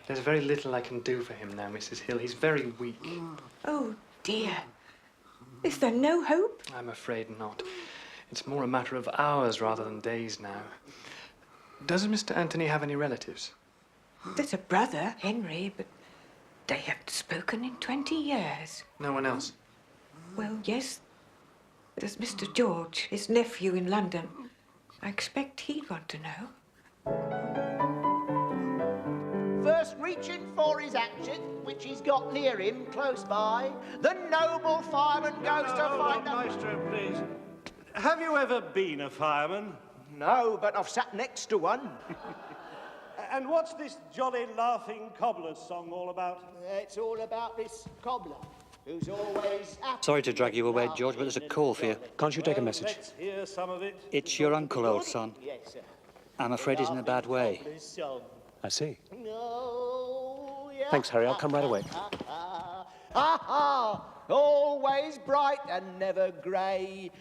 There's very little I can do for him now, Mrs. Hill. He's very weak. Oh, dear. Is there no hope? I'm afraid not. It's more a matter of hours rather than days now. Does Mr. Anthony have any relatives? There's a brother, Henry, but they haven't spoken in 20 years. No one else? Well, yes. There's Mr. George, his nephew in London. I expect he'd want to know. First reaching for his hatchet, which he's got near him, close by, the noble fireman goes to find the... Maestro, please. Have you ever been a fireman? No, but I've sat next to one. And what's this jolly laughing cobbler's song all about? It's all about this cobbler, who's always... Sorry to drag you away, George, but there's a call for you. Can't you take a message? Let's hear some of it. It's your uncle, old son. Yes, sir. I'm afraid he's in a bad way. I see. Oh, yeah. Thanks, Harry. I'll come right away. Always bright and never grey.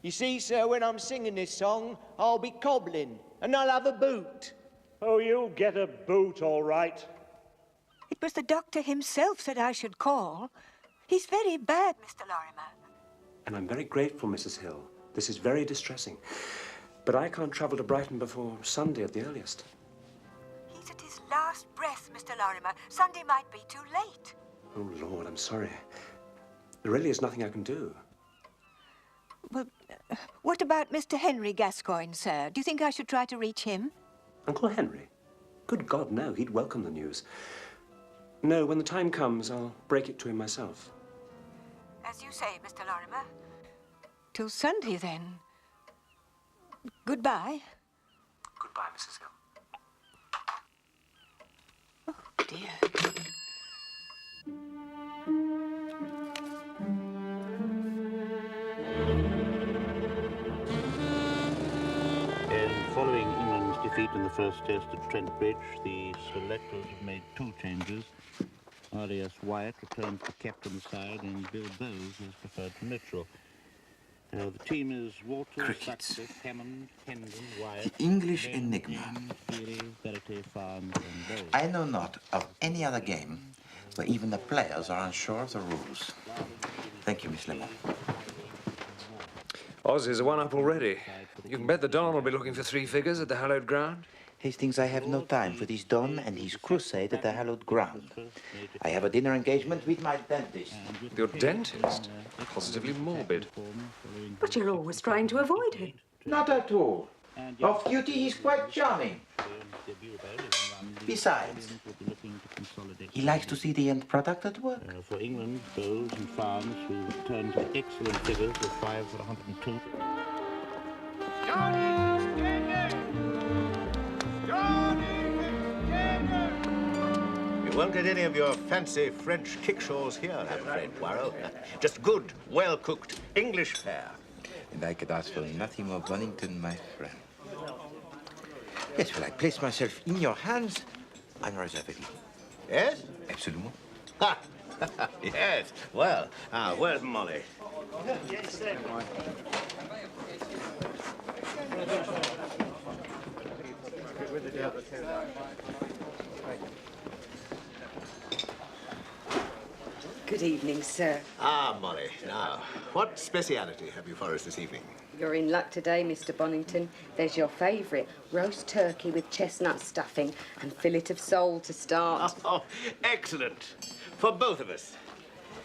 You see, sir, when I'm singing this song, I'll be cobbling and I'll have a boot. Oh, you'll get a boot, all right. It was the doctor himself said I should call. He's very bad, Mr. Lorimer. And I'm very grateful, Mrs. Hill. This is very distressing. But I can't travel to Brighton before Sunday at the earliest. He's at his last breath, Mr. Lorimer. Sunday might be too late. Oh, Lord, I'm sorry. There really is nothing I can do. Well, what about Mr. Henry Gascoigne, sir? Do you think I should try to reach him? Uncle Henry? Good God, no. He'd welcome the news. No, when the time comes, I'll break it to him myself. As you say, Mr. Lorimer. Till Sunday, then. Goodbye. Goodbye, Mrs. Hill. Oh, dear. Following England's defeat in the first test at Trent Bridge, the selectors have made two changes. R.A.S. Wyatt returns to captain's side and Bill Bowes has preferred to neutral. The team is Walter, Sutcliffe, Hammond, Hendon, Wyatt... The English enigma. Feely, Verity, Farnes and Bowes. I know not of any other game where even the players are unsure of the rules. Thank you, Miss Lemon. Aussies are one up already. You can bet the Don will be looking for 3 figures at the hallowed ground. Hastings, I have no time for this Don and his crusade at the hallowed ground. I have a dinner engagement with my dentist. Your dentist? Positively morbid. But you're always trying to avoid him. Not at all. Off duty, he's quite charming. Besides, he likes to see the end product at work. For England, Bowes and Farnes, who returned to excellent figures with 5 for 102. You won't get any of your fancy French kickshaws here, I'm afraid, Poirot. Just good, well-cooked English fare. And I could ask for nothing more Bonington, my friend. Yes, well, I place myself in your hands unreservedly. Yes? Absolument. Ha! Yes. Well, where's Molly? Yes, sir. Good evening, sir. Molly. Now, what speciality have you for us this evening? You're in luck today, Mr. Bonington. There's your favourite, roast turkey with chestnut stuffing and fillet of sole to start. Oh, excellent. For both of us.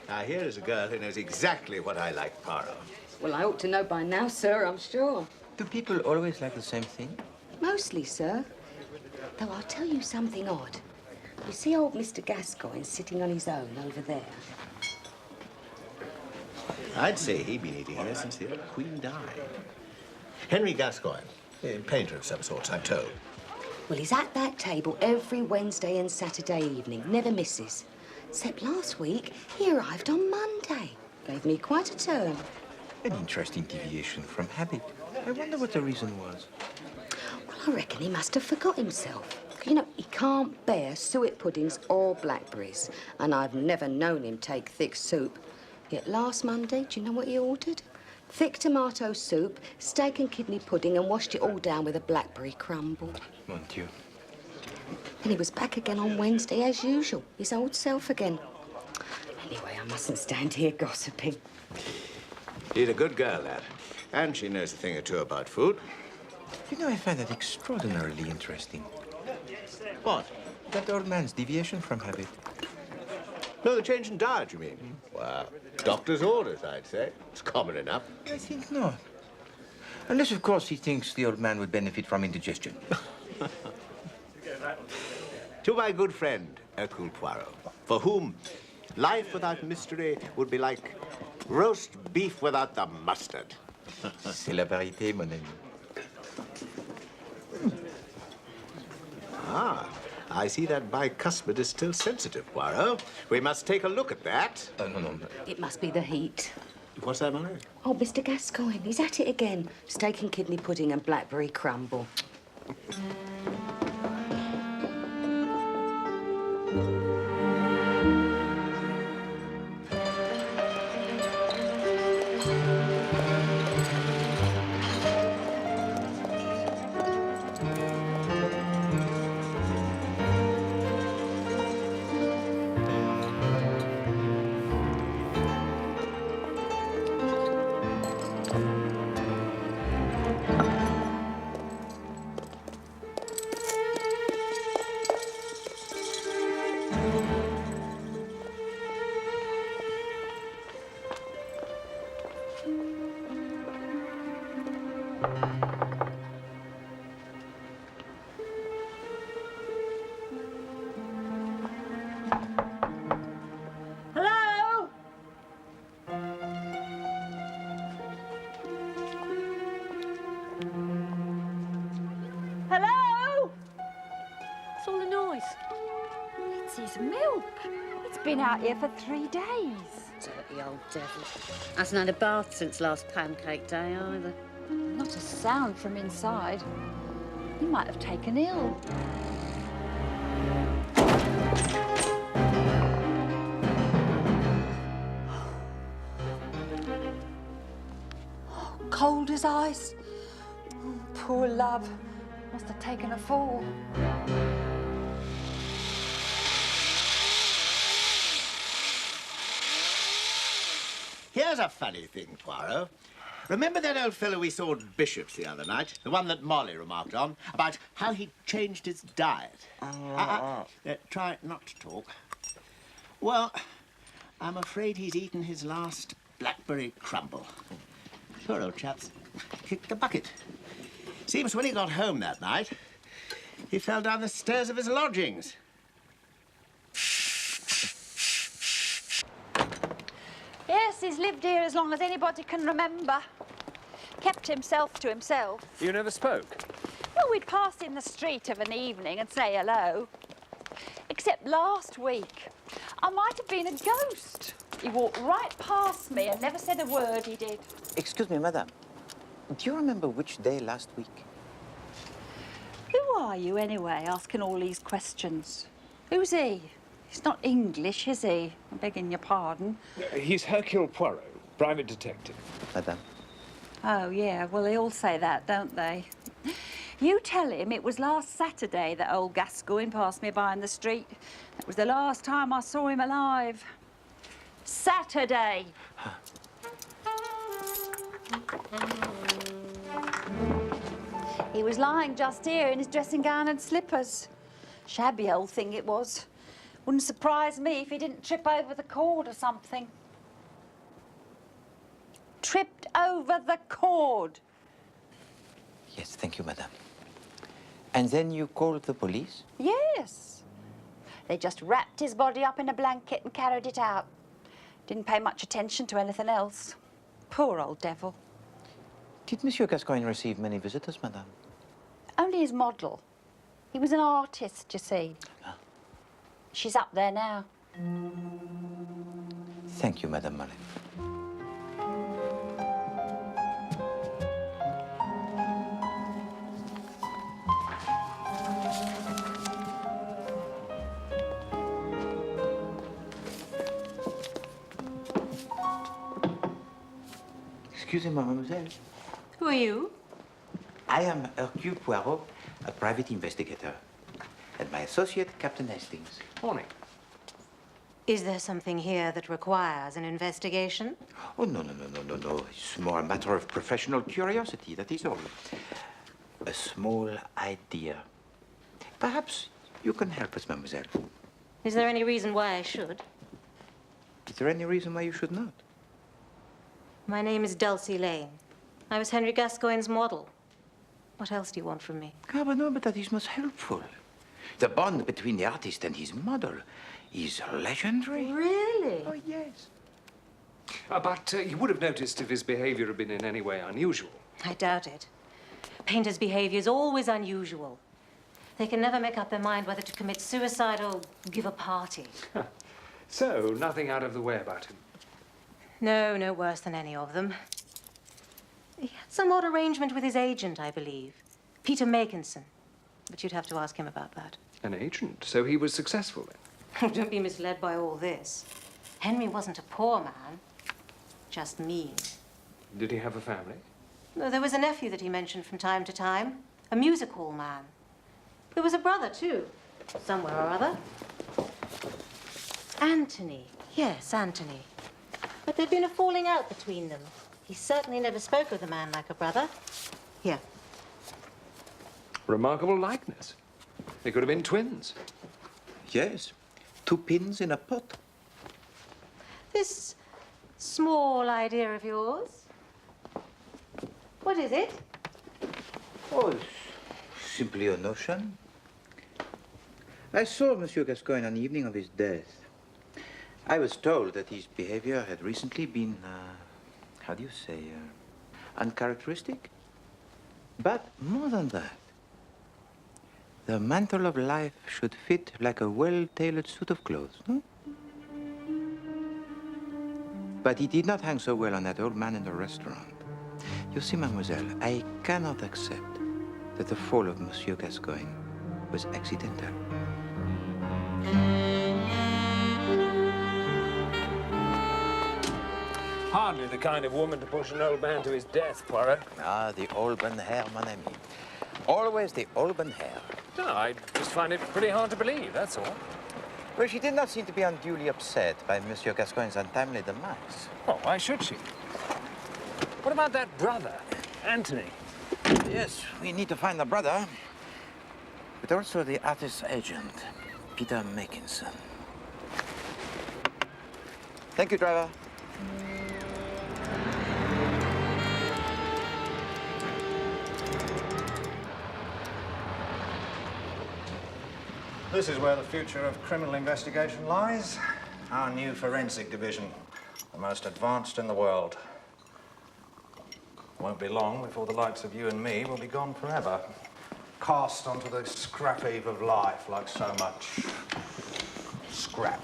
Now, here is a girl who knows exactly what I like, Poirot. Well, I ought to know by now, sir, I'm sure. Do people always like the same thing? Mostly, sir. Though I'll tell you something odd. You see old Mr. Gascoigne sitting on his own over there? I'd say he'd been eating here since the old Queen died. Henry Gascoigne, a painter of some sort, I'm told. Well, he's at that table every Wednesday and Saturday evening, never misses. Except last week, he arrived on Monday. Gave me quite a turn. An interesting deviation from habit. I wonder what the reason was. Well, I reckon he must have forgot himself. You know, he can't bear suet puddings or blackberries. And I've never known him take thick soup. Yet last Monday, do you know what he ordered? Thick tomato soup, steak and kidney pudding, and washed it all down with a blackberry crumble. Mon Dieu. And he was back again on Wednesday as usual, his old self again. Anyway, I mustn't stand here gossiping. She's a good girl, lad. And she knows a thing or two about food. You know, I find that extraordinarily interesting. What? That old man's deviation from habit. No, the change in diet, you mean? Well, doctor's orders, I'd say. It's common enough. I think not. Unless, of course, he thinks the old man would benefit from indigestion. To my good friend, Hercule Poirot, for whom life without mystery would be like roast beef without the mustard. C'est la vérité, mon ami. Ah, I see that bicuspid is still sensitive, Poirot. We must take a look at that. No. It must be the heat. What's that, Molly? Oh, Mr. Gascoigne, he's at it again. Steak and kidney pudding and blackberry crumble. Been out here for 3 days. Dirty old devil. Hasn't had a bath since last pancake day either. Not a sound from inside. He might have taken ill. Cold as ice. Oh, poor love. Must have taken a fall. Here's a funny thing, Poirot. Remember that old fellow we saw at Bishop's the other night? The one that Molly remarked on, about how he changed his diet. Try not to talk. Well, I'm afraid he's eaten his last blackberry crumble. Poor old chap's kicked the bucket. Seems when he got home that night, he fell down the stairs of his lodgings. Yes, he's lived here as long as anybody can remember. Kept himself to himself. You never spoke? Well, we'd pass in the street of an evening and say hello. Except last week, I might have been a ghost. He walked right past me and never said a word, he did. Excuse me, madame. Do you remember which day last week? Who are you, anyway, asking all these questions? Who's he? He's not English, is he? I'm begging your pardon. He's Hercule Poirot, private detective. Madame. Oh, yeah, well, they all say that, don't they? You tell him it was last Saturday that old Gascoigne passed me by in the street. That was the last time I saw him alive. Saturday. He was lying just here in his dressing gown and slippers. Shabby old thing it was. Wouldn't surprise me if he didn't trip over the cord or something. Tripped over the cord. Yes, thank you, madame. And then you called the police? Yes. They just wrapped his body up in a blanket and carried it out. Didn't pay much attention to anything else. Poor old devil. Did Monsieur Gascoigne receive many visitors, madame? Only his model. He was an artist, you see. Ah. She's up there now. Thank you, Madame Molly. Excusez-moi, mademoiselle. Who are you? I am Hercule Poirot, a private investigator. And my associate, Captain Hastings. Morning. Is there something here that requires an investigation? Oh, no. It's more a matter of professional curiosity, that is all. A small idea. Perhaps you can help us, mademoiselle. Is there any reason why I should? Is there any reason why you should not? My name is Dulcie Lane. I was Henry Gascoigne's model. What else do you want from me? Ah, but no, but that is most helpful. The bond between the artist and his model is legendary. Really? Oh, yes. But you would have noticed if his behavior had been in any way unusual. I doubt it. Painters' behavior is always unusual. They can never make up their mind whether to commit suicide or give a party. So, nothing out of the way about him. No, no worse than any of them. He had some odd arrangement with his agent, I believe. Peter Makinson. But you'd have to ask him about that. An agent? So he was successful then? Don't be misled by all this. Henry wasn't a poor man, just mean. Did he have a family? No, there was a nephew that he mentioned from time to time, a music hall man. There was a brother, too, somewhere or other. Anthony. Yes, Anthony. But there'd been a falling out between them. He certainly never spoke of the man like a brother. Here. Remarkable likeness. They could have been twins. Yes. 2 pins in a pot. This small idea of yours. What is it? Oh, it's simply a notion. I saw Monsieur Gascoigne on the evening of his death. I was told that his behavior had recently been, how do you say, uncharacteristic? But more than that, the mantle of life should fit like a well-tailored suit of clothes, no? But he did not hang so well on that old man in the restaurant. You see, mademoiselle, I cannot accept that the fall of Monsieur Gascoigne was accidental. Hardly the kind of woman to push an old man to his death, Poirot. Ah, the auburn hair, mon ami. Always the auburn hair. No, I just find it pretty hard to believe, that's all. Well, she did not seem to be unduly upset by Monsieur Gascoigne's untimely demise. Oh, why should she? What about that brother, Anthony? Yes, we need to find the brother, but also the artist's agent, Peter Makinson. Thank you, driver. This is where the future of criminal investigation lies. Our new forensic division, the most advanced in the world. It won't be long before the likes of you and me will be gone forever, cast onto the scrap heap of life like so much scrap.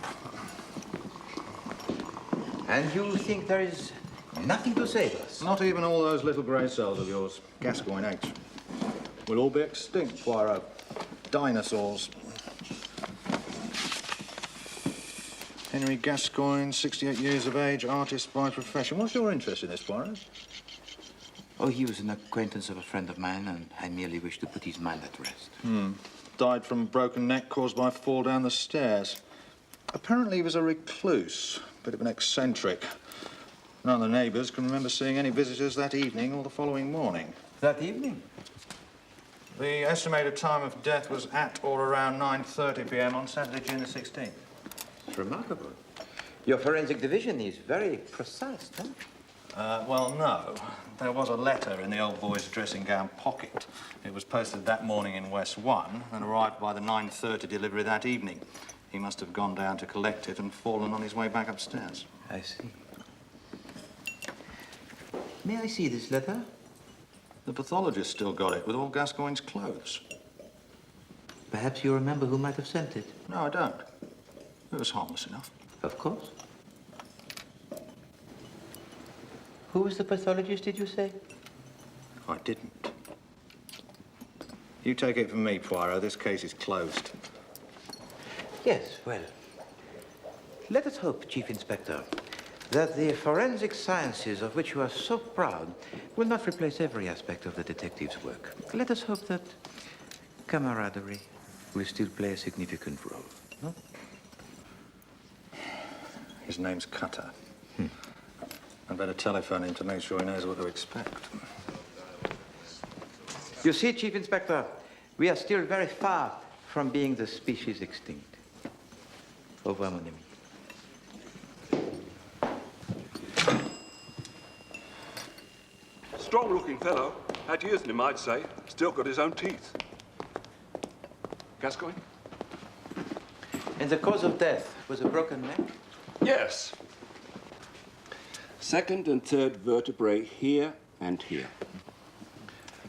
And you think there is nothing to save us? Not even all those little grey cells of yours, Gascoigne H. We'll all be extinct, Poirot. Dinosaurs. Henry Gascoigne, 68 years of age, artist by profession. What's your interest in this, Poirot? Oh, he was an acquaintance of a friend of mine, and I merely wished to put his mind at rest. Died from a broken neck caused by a fall down the stairs. Apparently he was a recluse, bit of an eccentric. None of the neighbours can remember seeing any visitors that evening or the following morning. That evening? The estimated time of death was at or around 9:30 p.m. on Saturday, June the 16th. It's remarkable. Your forensic division is very precise, huh? Well, no. There was a letter in the old boy's dressing gown pocket. It was posted that morning in West 1 and arrived by the 9:30 delivery that evening. He must have gone down to collect it and fallen on his way back upstairs. I see. May I see this letter? The pathologist still got it with all Gascoigne's clothes. Perhaps you remember who might have sent it? No, I don't. It was harmless enough. Of course. Who was the pathologist, did you say? I didn't. You take it from me, Poirot. This case is closed. Yes, well, let us hope, Chief Inspector, that the forensic sciences of which you are so proud will not replace every aspect of the detective's work. Let us hope that camaraderie will still play a significant role, no? His name's Cutter. I'd better telephone him to make sure he knows what to expect. You see, Chief Inspector, we are still very far from being the species extinct. Au revoir, mon ami. Strong-looking fellow. Had years in him, I'd say. Still got his own teeth. Gascoigne? And the cause of death was a broken neck? Yes. Second and third vertebrae here and here.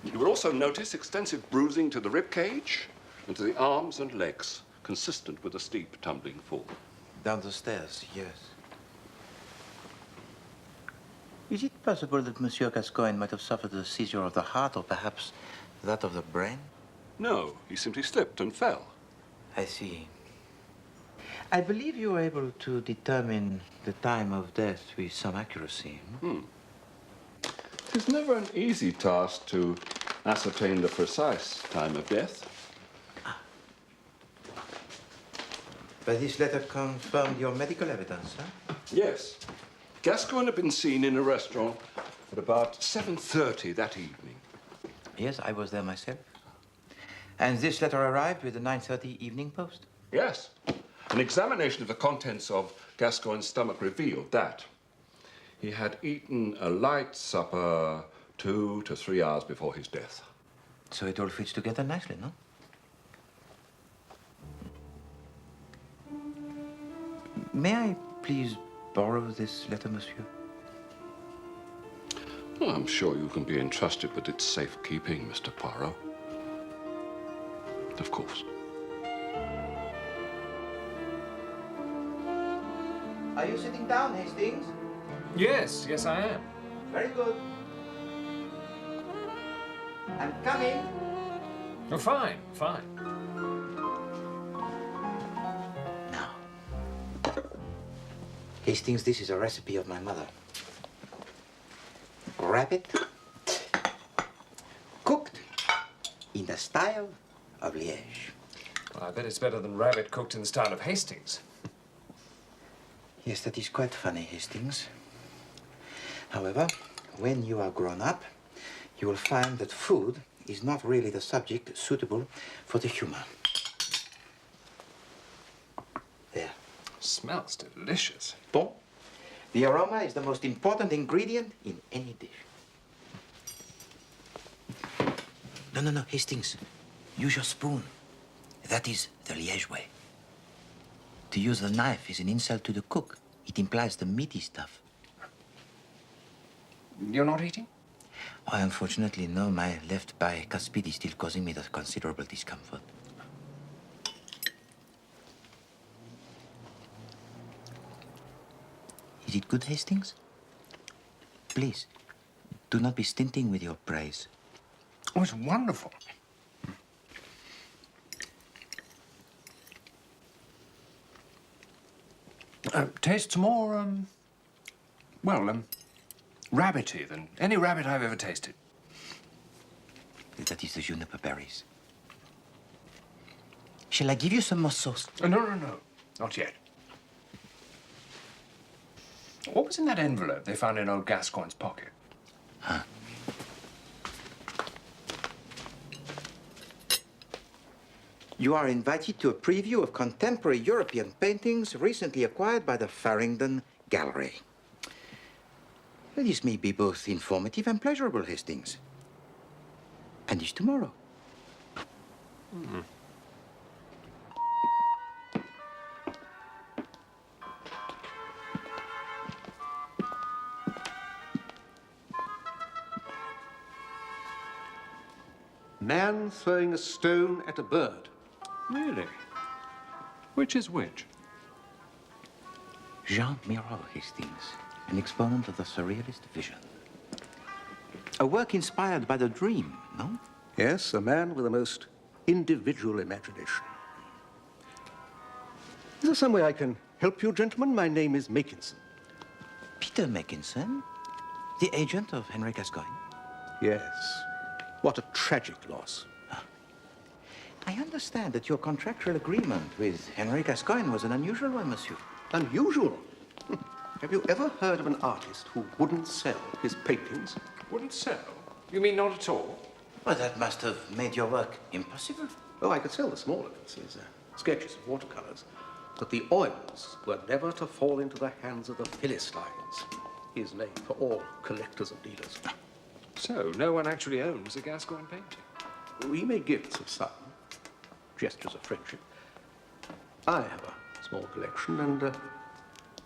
You will also notice extensive bruising to the rib cage and to the arms and legs, consistent with a steep tumbling fall. Down the stairs, yes. Is it possible that Monsieur Gascoigne might have suffered a seizure of the heart or perhaps that of the brain? No, he simply slipped and fell. I see. I believe you were able to determine the time of death with some accuracy. It's never an easy task to ascertain the precise time of death. But this letter confirmed your medical evidence, huh? Yes. Gascoigne had been seen in a restaurant at about 7:30 that evening. Yes, I was there myself. And this letter arrived with the 9:30 Evening Post? Yes. An examination of the contents of Gascoigne's stomach revealed that he had eaten a light supper 2 to 3 hours before his death. So it all fits together nicely, no? May I please borrow this letter, monsieur? Well, I'm sure you can be entrusted with its safekeeping, Mr. Poirot. Of course. Are you sitting down, Hastings? Yes, yes, I am. Very good. I'm coming. Oh, fine, fine. Now, Hastings, this is a recipe of my mother. Rabbit, cooked in the style of Liège. Well, I bet it's better than rabbit cooked in the style of Hastings. Yes, that is quite funny, Hastings. However, when you are grown up, you will find that food is not really the subject suitable for the humor. There. Smells delicious. Bon. The aroma is the most important ingredient in any dish. No, Hastings. Use your spoon. That is the Liège way. To use the knife is an insult to the cook. It implies the meaty stuff. You're not eating? Oh, unfortunately, no. My left bicuspid is still causing me the considerable discomfort. Is it good, Hastings? Please, do not be stinting with your praise. Oh, it's wonderful. Tastes more, rabbity than any rabbit I've ever tasted. That is the juniper berries. Shall I give you some more sauce? No. Not yet. What was in that envelope they found in old Gascoigne's pocket? Huh? You are invited to a preview of contemporary European paintings recently acquired by the Farringdon Gallery. This may be both informative and pleasurable, Hastings. And it's tomorrow. Man throwing a stone at a bird. Really? Which is which? Jean Miro, Hastings, an exponent of the surrealist vision. A work inspired by the dream, no? Yes, a man with a most individual imagination. Is there some way I can help you, gentlemen? My name is Makinson. Peter Mackinson, the agent of Henry Gascoigne? Yes. What a tragic loss. I understand that your contractual agreement with Henry Gascoigne was an unusual one, monsieur. Unusual? Have you ever heard of an artist who wouldn't sell his paintings? Wouldn't sell? You mean not at all? Well, that must have made your work impossible. Oh, I could sell the smaller pieces, sketches and watercolors. But the oils were never to fall into the hands of the Philistines. His name for all collectors and dealers. So, no one actually owns a Gascoigne painting? We made gifts of some, gestures of friendship. I have a small collection, and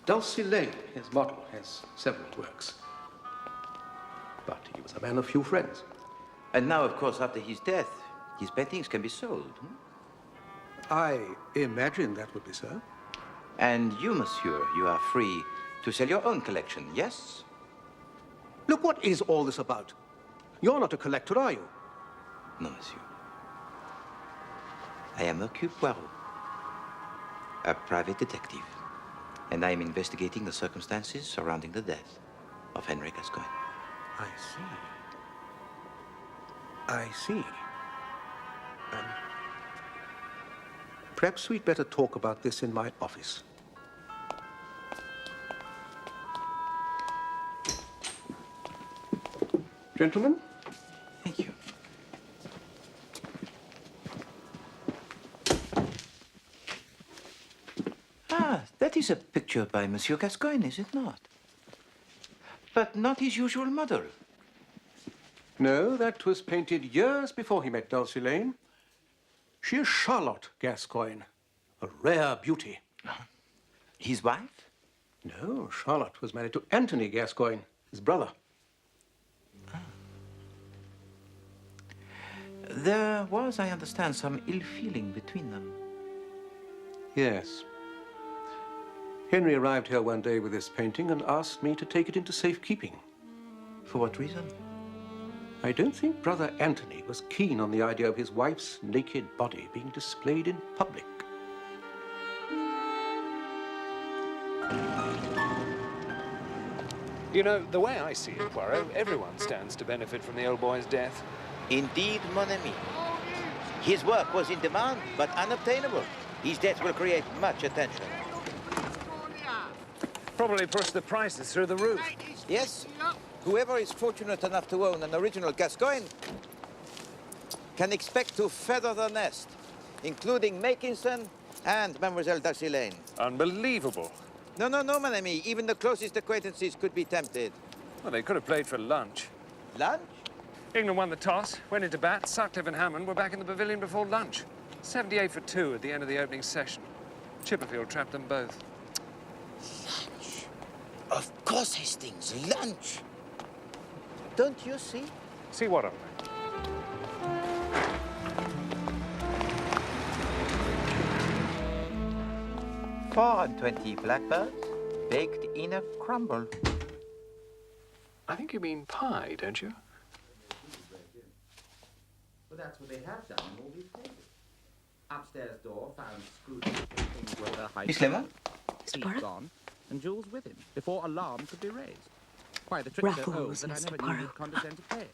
Dulcie Lane, his model, has several works. But he was a man of few friends. And now, of course, after his death, his paintings can be sold. I imagine that would be so. And you, monsieur, you are free to sell your own collection, yes? Look, what is all this about? You're not a collector, are you? No, monsieur. I am Hercule Poirot, a private detective, and I am investigating the circumstances surrounding the death of Henry Gascoigne. I see. I see. Perhaps we'd better talk about this in my office. Gentlemen? Thank you. Ah, that is a picture by Monsieur Gascoigne, is it not? But not his usual model. No, that was painted years before he met Dulcie Lane. She is Charlotte Gascoigne, a rare beauty. His wife? No, Charlotte was married to Anthony Gascoigne, his brother. There was, I understand, some ill feeling between them. Yes. Henry arrived here one day with this painting and asked me to take it into safekeeping. For what reason? I don't think Brother Anthony was keen on the idea of his wife's naked body being displayed in public. You know, the way I see it, Poirot, everyone stands to benefit from the old boy's death. Indeed, mon ami. His work was in demand, but unobtainable. His death will create much attention. Probably push the prices through the roof. Yes. Whoever is fortunate enough to own an original Gascoigne can expect to feather the nest, including Mackinson and Mademoiselle Dulcie Lane. Unbelievable. No, mon ami. Even the closest acquaintances could be tempted. Well, they could have played for lunch. Lunch? England won the toss, went into bat, Sutcliffe and Hammond were back in the pavilion before lunch. 78 for 2 at the end of the opening session. Chipperfield trapped them both. Lunch? Of course, Hastings, lunch. Don't you see? See what, Owen? 24 blackbirds baked in a crumble. I think you mean pie, don't you? Well, that's what they have done in all these cases. Upstairs door found screwed whether Miss Lemon? Mr. Poirot? Gone, and Jules with him, before alarm could be raised. Why, the trick's so old that I never knew you'd condescend to play it.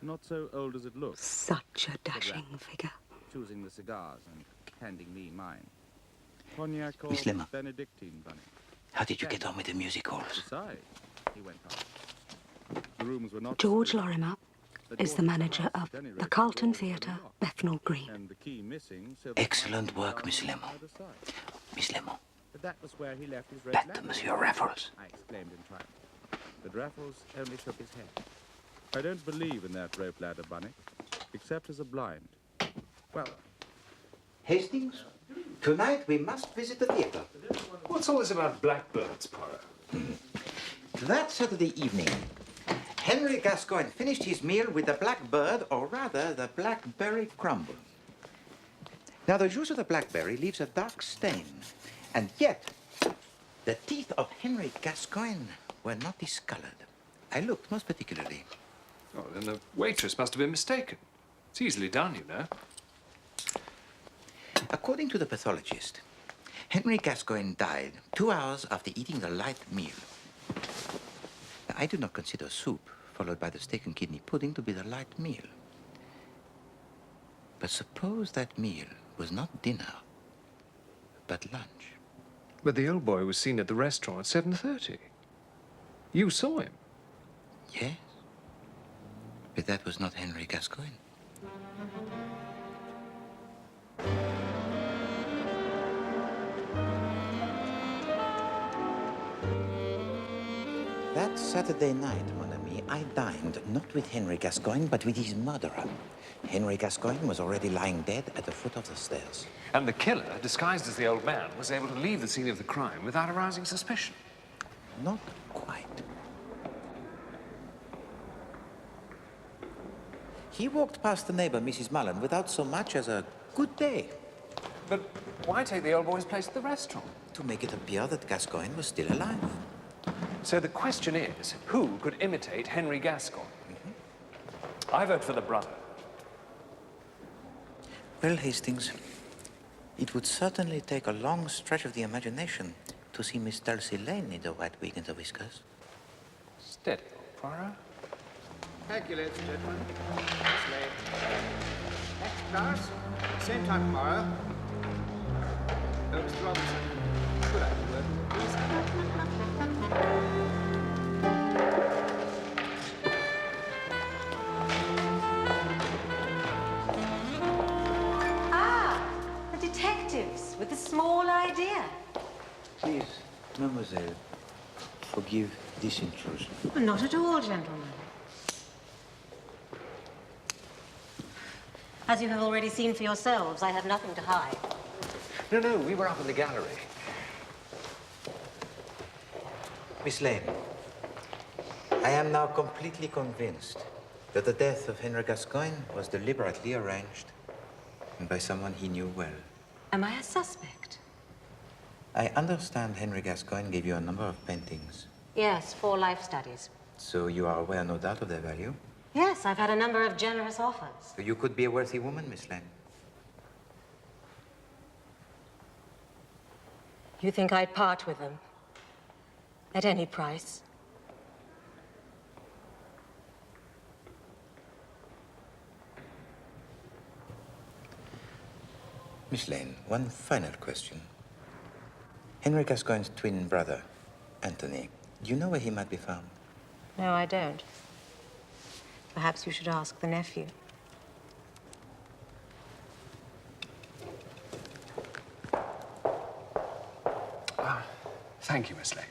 Not so old as it looks. Such a dashing figure. Choosing the cigars and handing me mine. Cognac or Miss Lemon. Benedictine, Bunny. How did you get on with the music halls? Besides, he went on. The rooms were not George Lorimer is the manager of the Carlton Theatre, Bethnal Green. and the key missing, so the Excellent work, Miss Lemon. Miss Lemon. But that was where he left his red Back to lamp. Monsieur Raffles. I exclaimed in triumph. But Raffles only shook his head. I don't believe in that rope ladder, Bunny, except as a blind. Well, Hastings, tonight we must visit the theatre. What's all this about blackbirds, Poirot? That Saturday evening, Henry Gascoigne finished his meal with the blackbird, or rather, the blackberry crumble. Now, the juice of the blackberry leaves a dark stain, and yet the teeth of Henry Gascoigne were not discolored. I looked most particularly. Oh, then the waitress must have been mistaken. It's easily done, you know. According to the pathologist, Henry Gascoigne died 2 hours after eating the light meal. I do not consider soup, followed by the steak and kidney pudding, to be the light meal. But suppose that meal was not dinner, but lunch. But the old boy was seen at the restaurant at 7:30. You saw him? Yes. But that was not Henry Gascoigne. That Saturday night, mon ami, I dined not with Henry Gascoigne, but with his murderer. Henry Gascoigne was already lying dead at the foot of the stairs. And the killer, disguised as the old man, was able to leave the scene of the crime without arousing suspicion. Not quite. He walked past the neighbor, Mrs. Mullen, without so much as a good day. But why take the old boy's place at the restaurant? To make it appear that Gascoigne was still alive. So the question is, who could imitate Henry Gascoigne? I vote for the brother. Well, Hastings, it would certainly take a long stretch of the imagination to see Miss Dulcie Lane need a white wig and the whiskers. Steady, Poirot. Thank you, ladies and gentlemen. Miss Lane. Next class, same time tomorrow. Oh, Mr. Robinson. Good afternoon, please. The detectives with a small idea. Please, mademoiselle, forgive this intrusion. Not at all, gentlemen. As you have already seen for yourselves, I have nothing to hide. No, we were up in the gallery. Miss Lane, I am now completely convinced that the death of Henry Gascoigne was deliberately arranged and by someone he knew well. Am I a suspect? I understand Henry Gascoigne gave you a number of paintings. Yes, 4 life studies. So you are aware, no doubt, of their value? Yes, I've had a number of generous offers. So you could be a wealthy woman, Miss Lane. You think I'd part with them? At any price? Miss Lane, one final question. Henry Gascoigne's twin brother, Anthony, do you know where he might be found? No, I don't. Perhaps you should ask the nephew. Thank you, Miss Lane.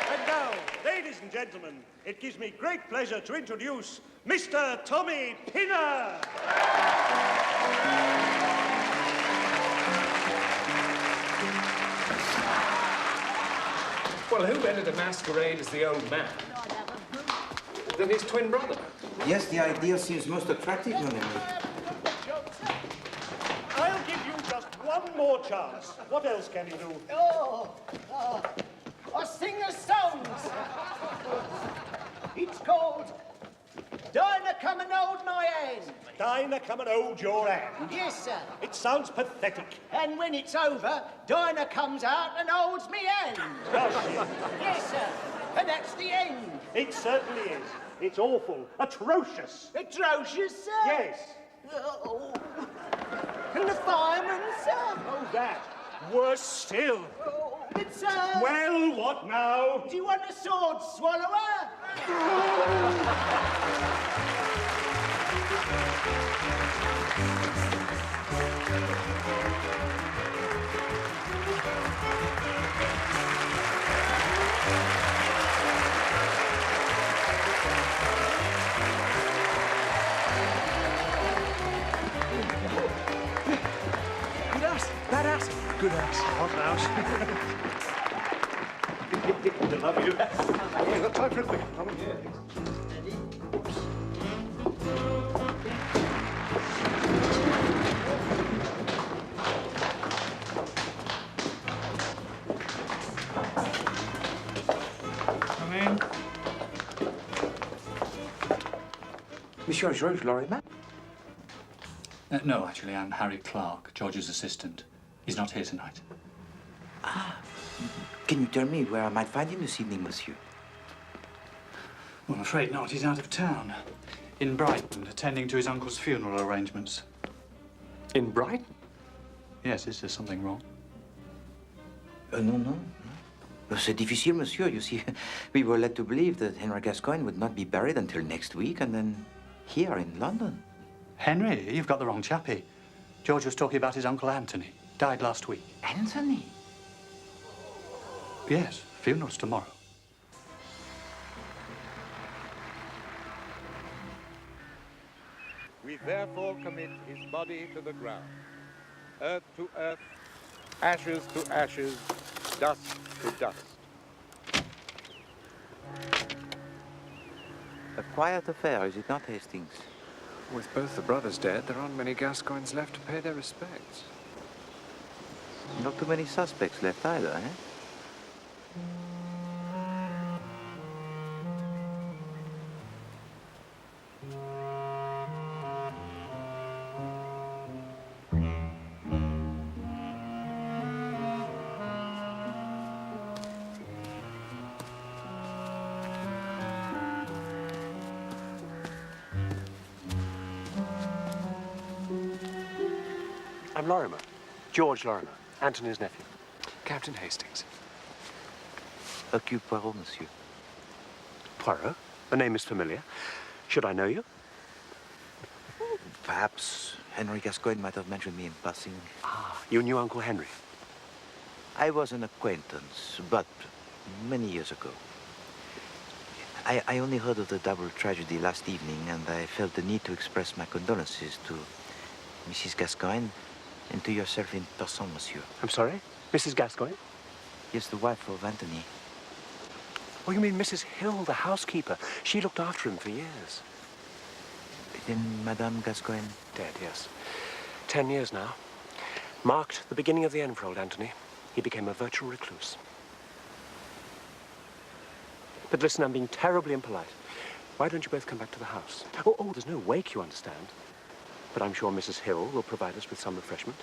And now, ladies and gentlemen, it gives me great pleasure to introduce Mr. Tommy Pinner. Well, who better to masquerade as the old man than his twin brother? Yes, the idea seems most attractive, mon ami. I'll give you just one more chance. What else can you do? I sing a song. It's called Dinah Come and Hold My Hand. Dinah, come and hold your hand. Yes, sir. It sounds pathetic. And when it's over, Dinah comes out and holds me hand. Does she? Yes, sir. And that's the end. It certainly is. It's awful. Atrocious. Atrocious, sir? Yes. Oh. And the fireman, sir? Oh, that. Worse still. Oh, but, sir... Well, what now? Do you want a sword swallower? Good ass. Bad ass. Good ass. Hot mouse. I love you. We've got time for a quick comment. Come in. Monsieur Georges Lorimer? No, actually, I'm Harry Clark, George's assistant. He's not here tonight. Ah. Can you tell me where I might find him this evening, monsieur? Well, I'm afraid not. He's out of town. In Brighton, attending to his uncle's funeral arrangements. In Brighton? Yes, is there something wrong? No. C'est difficile, monsieur. You see, we were led to believe that Henry Gascoigne would not be buried until next week, and then here in London. Henry, you've got the wrong chappie. George was talking about his uncle Anthony. Died last week. Anthony? Yes, funeral's tomorrow. We therefore commit his body to the ground, earth to earth, ashes to ashes, dust to dust. A quiet affair, is it not, Hastings? With both the brothers dead, there aren't many Gascoignes left to pay their respects. Not too many suspects left either, eh? I'm Lorimer. George Lorimer, Anthony's nephew. Captain Hastings. Hercule Poirot, monsieur. Poirot? The name is familiar. Should I know you? Perhaps Henry Gascoigne might have mentioned me in passing. Ah, you knew Uncle Henry? I was an acquaintance, but many years ago. I only heard of the double tragedy last evening, and I felt the need to express my condolences to Mrs. Gascoigne and to yourself in person, monsieur. I'm sorry? Mrs. Gascoigne? Yes, the wife of Anthony. Oh, you mean Mrs. Hill, the housekeeper? She looked after him for years. Then Madame Gascoigne? Dead, yes. 10 years now. Marked the beginning of the end for old Anthony. He became a virtual recluse. But listen, I'm being terribly impolite. Why don't you both come back to the house? Oh, there's no wake, you understand. But I'm sure Mrs. Hill will provide us with some refreshment.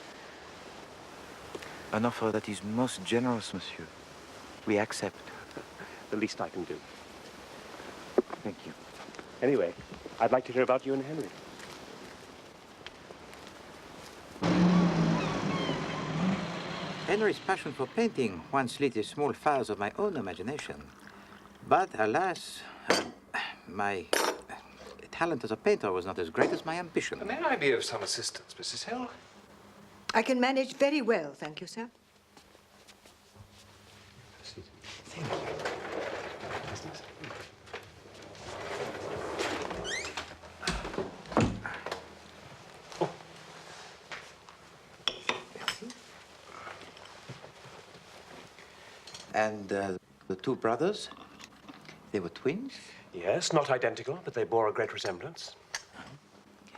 An offer that is most generous, monsieur. We accept. The least I can do. Thank you. Anyway, I'd like to hear about you and Henry. Henry's passion for painting once lit the small fires of my own imagination. But alas, my talent as a painter was not as great as my ambition. May I be of some assistance, Mrs. Hill? I can manage very well, thank you, sir. Thank you. And the two brothers, they were twins? Yes, not identical, but they bore a great resemblance.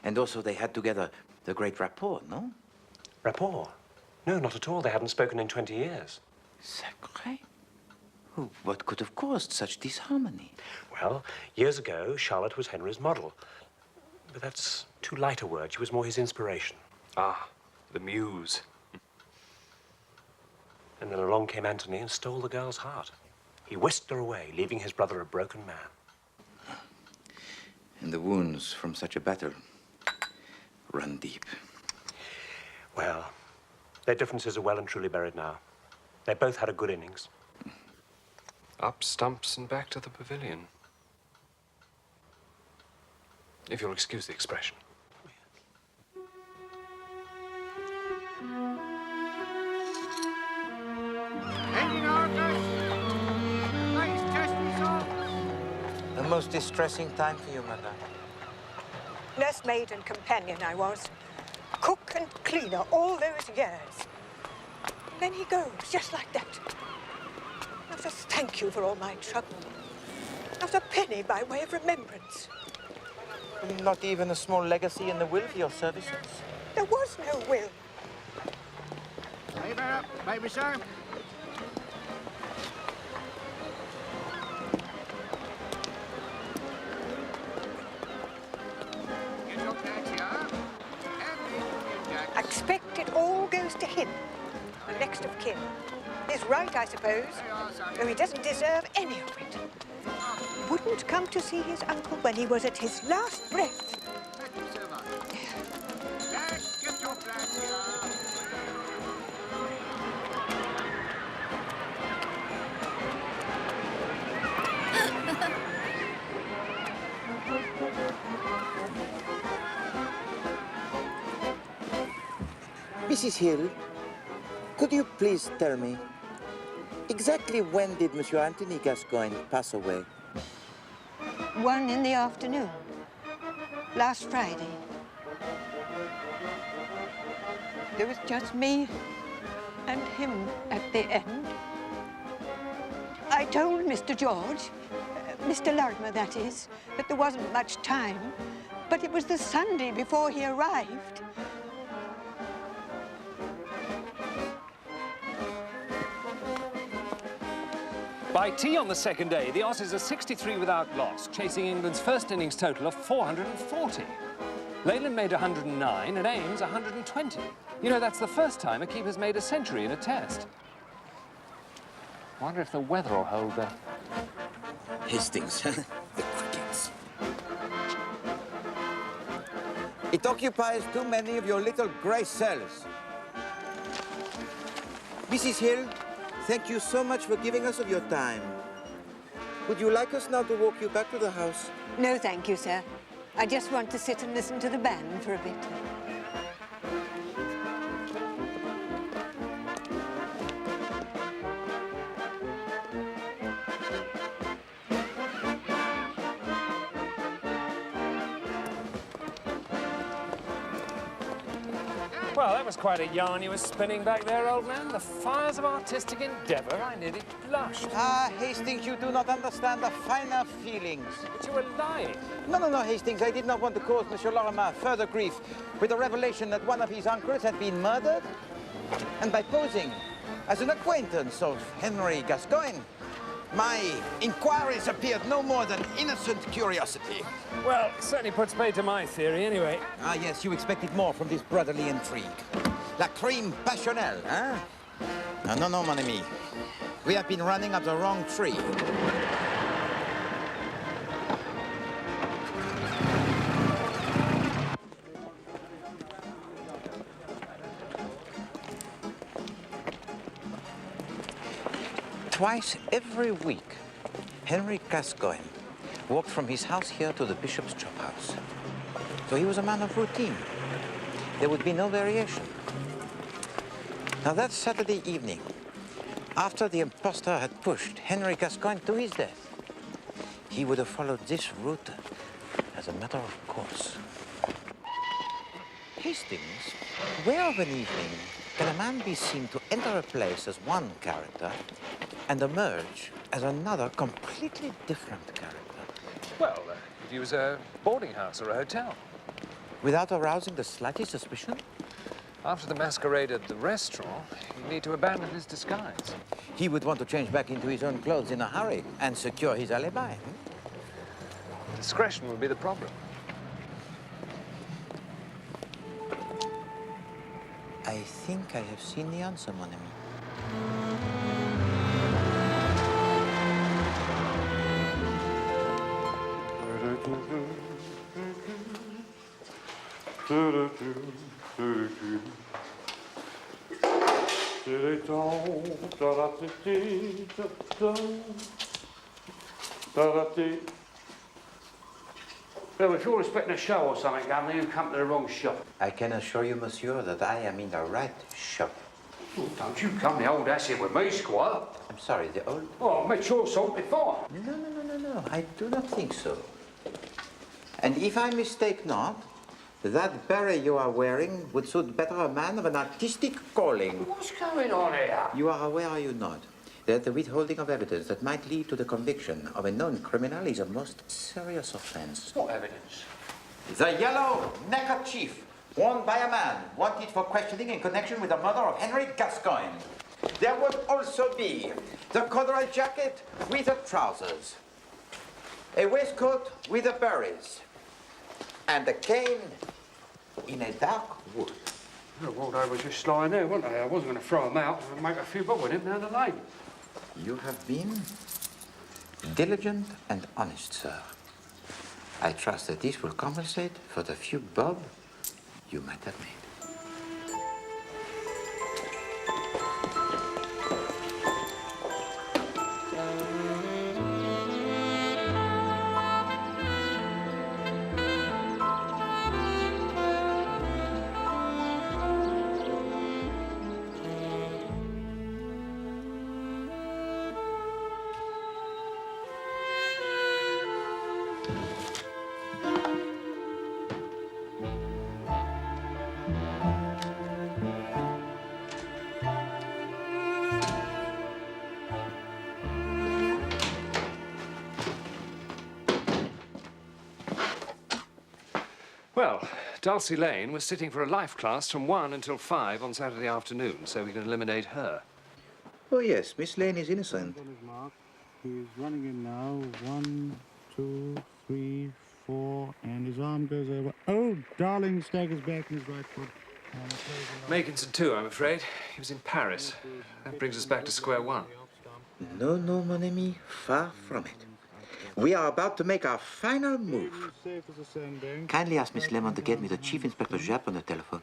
And also they had together the great rapport, no? Rapport? No, not at all. They hadn't spoken in 20 years. Sacré. What could have caused such disharmony? Well, years ago, Charlotte was Henry's model. But that's too light a word. She was more his inspiration. Ah, the muse. And then along came Anthony and stole the girl's heart. He whisked her away, leaving his brother a broken man. And the wounds from such a battle run deep. Well, their differences are well and truly buried now. They both had a good innings. Up stumps and back to the pavilion. If you'll excuse the expression. A most distressing time for you, madame. Nursemaid and companion I was. Cook and cleaner all those years. And then he goes, just like that. Not a thank you for all my trouble. Not a penny by way of remembrance. Not even a small legacy in the will for your services? There was no will. Leave her up, baby, sir. expect it all goes to him, the next of kin. His right, I suppose, though he doesn't deserve any of it. Wouldn't come to see his uncle when he was at his last breath. Thank you so much. Let's get your flags here. Mrs. Hill, could you please tell me, exactly when did Monsieur Anthony Gascoigne pass away? 1 in the afternoon, last Friday. There was just me and him at the end. I told Mr. George, Mr. Larimer, that is, that there wasn't much time, but it was the Sunday before he arrived. By tea on the second day, the Aussies are 63 without loss, chasing England's first innings total of 440. Leyland made 109 and Ames 120. You know, that's the first time a keeper's made a century in a test. Wonder if the weather will hold there. Hastings, the crickets. It occupies too many of your little grey cells. Mrs. Hill, thank you so much for giving us of your time. Would you like us now to walk you back to the house? No, thank you, sir. I just want to sit and listen to the band for a bit. Well, that was quite a yarn you were spinning back there, old man. The fires of artistic endeavour. I nearly blushed. Ah, Hastings, you do not understand the finer feelings. But you were lying. No, Hastings. I did not want to cause Monsieur Lorimer further grief with the revelation that one of his uncles had been murdered. And by posing as an acquaintance of Henry Gascoigne, my inquiries appeared no more than innocent curiosity. Well, it certainly puts paid to my theory, anyway. Ah, yes, you expected more from this brotherly intrigue. La crime passionnelle, hein? No, mon ami. We have been running up the wrong tree. Twice every week, Henry Gascoigne walked from his house here to the bishop's chop house. So he was a man of routine. There would be no variation. Now that Saturday evening, after the impostor had pushed Henry Gascoigne to his death, he would have followed this route as a matter of course. Hastings, where of an evening can a man be seen to enter a place as one character and emerge as another completely different character? Well, if he was a boarding house or a hotel. Without arousing the slightest suspicion? After the masquerade at the restaurant, he'd need to abandon his disguise. He would want to change back into his own clothes in a hurry and secure his alibi. Discretion would be the problem. I think I have seen the answer, mon ami. Well, if you're expecting a show or something, Governor, you come to the wrong shop. I can assure you, monsieur, that I am in the right shop. Oh, don't you come the old ass here with me, Squire. I'm sorry, the old... Oh, I met your salt before. No, I do not think so. And if I mistake not, that beret you are wearing would suit better a man of an artistic calling. What's going on here? You are aware, are you not, that the withholding of evidence that might lead to the conviction of a known criminal is a most serious offense? What evidence? The yellow neckerchief worn by a man wanted for questioning in connection with the murder of Henry Gascoigne. There would also be the corduroy jacket with the trousers, a waistcoat with the berries, and a cane in a dark wood. The Waldo was just lying there, wasn't they? I wasn't going to throw him out and make a few bob with him down the lane. You have been diligent and honest, sir. I trust that this will compensate for the few bob you might have made. Well, Dulcie Lane was sitting for a life class from 1 until 5 on Saturday afternoon, so we can eliminate her. Oh, yes, Miss Lane is innocent. He's running in now. 1, 2, 3, 4, and his arm goes over. Oh, Darling staggers back in his right foot. Makinson too, I'm afraid. He was in Paris. That brings us back to square one. No, no, mon ami, far from it. We are about to make our final move. Kindly ask Miss Lemon to get me the Chief Inspector Japp on the telephone.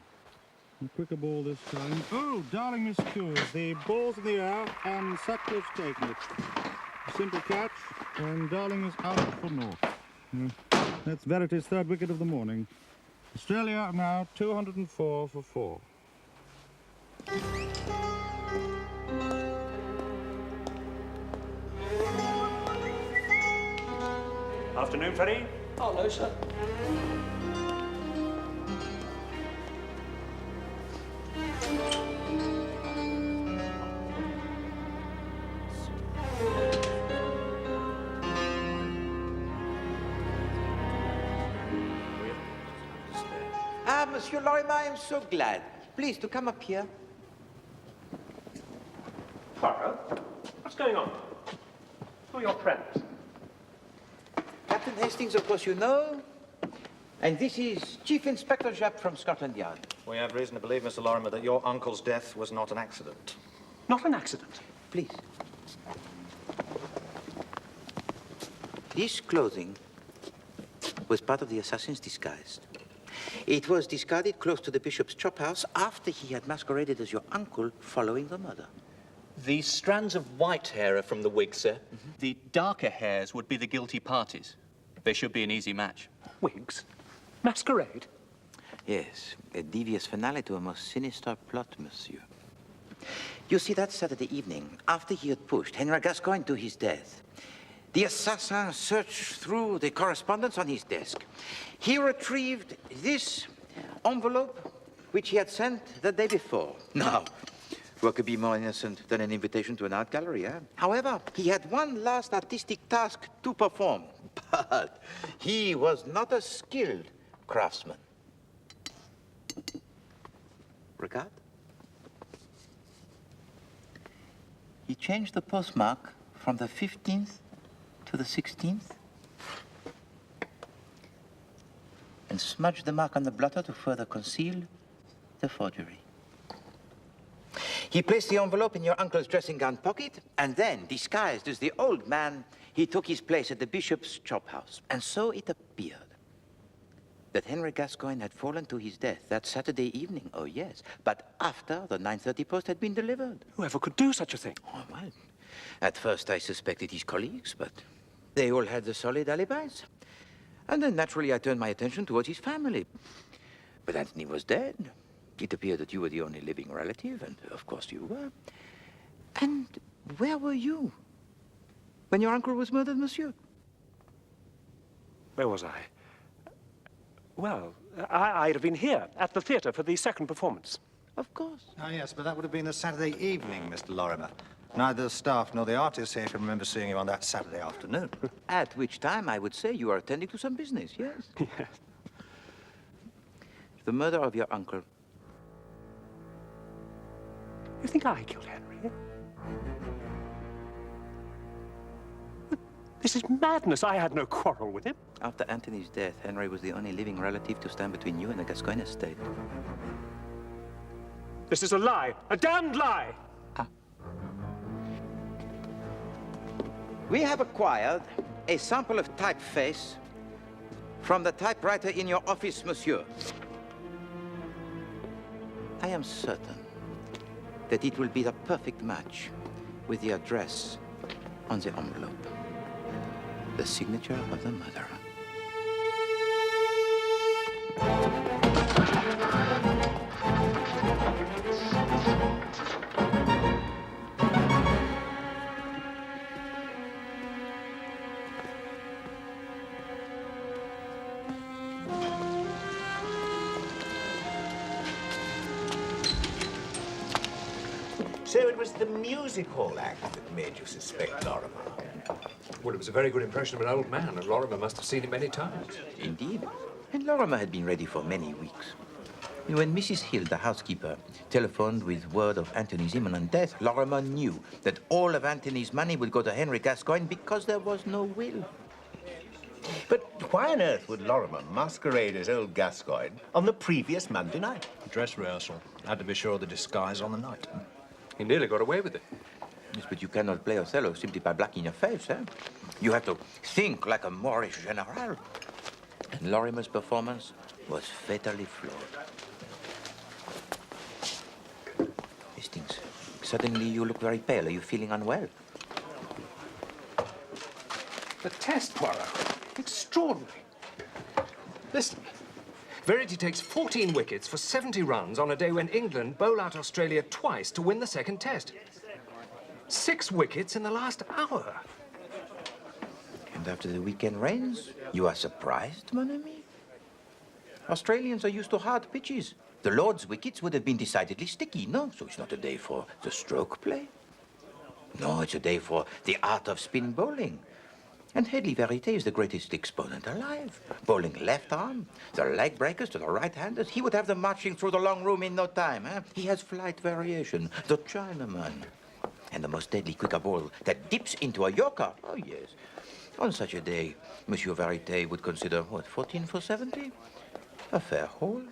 A quicker ball this time. Oh, Darling miscues. The ball's in the air, and Sutcliffe's taken it. Simple catch, and Darling is out for naught. That's Verity's third wicket of the morning. Australia now 204 for 4. Afternoon, Freddie. Oh, no, sir. Ah, Monsieur Lorimer, I am so glad. Please, to come up here. Poirot, what's going on? Who are your friends? Captain Hastings, of course, you know. And this is Chief Inspector Japp from Scotland Yard. We have reason to believe, Mr. Lorimer, that your uncle's death was not an accident. Not an accident? Please. This clothing was part of the assassin's disguise. It was discarded close to the bishop's chop house after he had masqueraded as your uncle following the murder. The strands of white hair are from the wig, sir. The darker hairs would be the guilty parties. They should be an easy match. Wigs? Masquerade? Yes, a devious finale to a most sinister plot, monsieur. You see, that Saturday evening, after he had pushed Henry Gascoigne to his death, the assassin searched through the correspondence on his desk. He retrieved this envelope, which he had sent the day before. Now, what could be more innocent than an invitation to an art gallery, eh? However, he had one last artistic task to perform. But he was not a skilled craftsman. Regard? He changed the postmark from the 15th to the 16th and smudged the mark on the blotter to further conceal the forgery. He placed the envelope in your uncle's dressing gown pocket, and then, disguised as the old man, he took his place at the bishop's chop house. And so it appeared that Henry Gascoigne had fallen to his death that Saturday evening, oh yes, but after the 9:30 post had been delivered. Whoever could do such a thing? Oh, well, at first I suspected his colleagues, but they all had the solid alibis. And then naturally I turned my attention towards his family. But Anthony was dead. It appeared that you were the only living relative, and of course you were. And where were you when your uncle was murdered, monsieur? Where was I? Well, I'd have been here at the theatre for the second performance. Of course. Ah, yes, but that would have been a Saturday evening, Mr. Lorimer. Neither the staff nor the artists here can remember seeing you on that Saturday afternoon. At which time I would say you are attending to some business, yes? Yes. The murder of your uncle. You think I killed Henry? This is madness. I had no quarrel with him. After Anthony's death, Henry was the only living relative to stand between you and the Gascoigne estate. This is a lie. A damned lie! We have acquired a sample of typeface from the typewriter in your office, monsieur. I am certain that it will be the perfect match with the address on the envelope. The signature of the murderer. So it was the music hall act that made you suspect Lorimer? Well, it was a very good impression of an old man, and Lorimer must have seen him many times. Indeed. And Lorimer had been ready for many weeks. And when Mrs. Hill, the housekeeper, telephoned with word of Anthony's imminent death, Lorimer knew that all of Anthony's money would go to Henry Gascoigne because there was no will. But why on earth would Lorimer masquerade as old Gascoigne on the previous Monday night? Dress rehearsal. Had to be sure of the disguise on the night. He nearly got away with it. Yes, but you cannot play Othello simply by blacking your face, eh? You have to think like a Moorish general. And Lorimer's performance was fatally flawed. Hastings, suddenly you look very pale. Are you feeling unwell? The test, Poirot. Extraordinary. Listen. Verity takes 14 wickets for 70 runs on a day when England bowl out Australia twice to win the second test. 6 wickets in the last hour. And after the weekend rains, you are surprised, mon ami? Australians are used to hard pitches. The Lord's wickets would have been decidedly sticky, no? So it's not a day for the stroke play. No, it's a day for the art of spin bowling. And Hedley Verité is the greatest exponent alive. Bowling left arm, the leg breakers to the right-handers. He would have them marching through the long room in no time, eh? He has flight variation, the Chinaman. And the most deadly quicker ball that dips into a yorker. Oh, yes. On such a day, Monsieur Verité would consider, what, 14 for 70? A fair haul.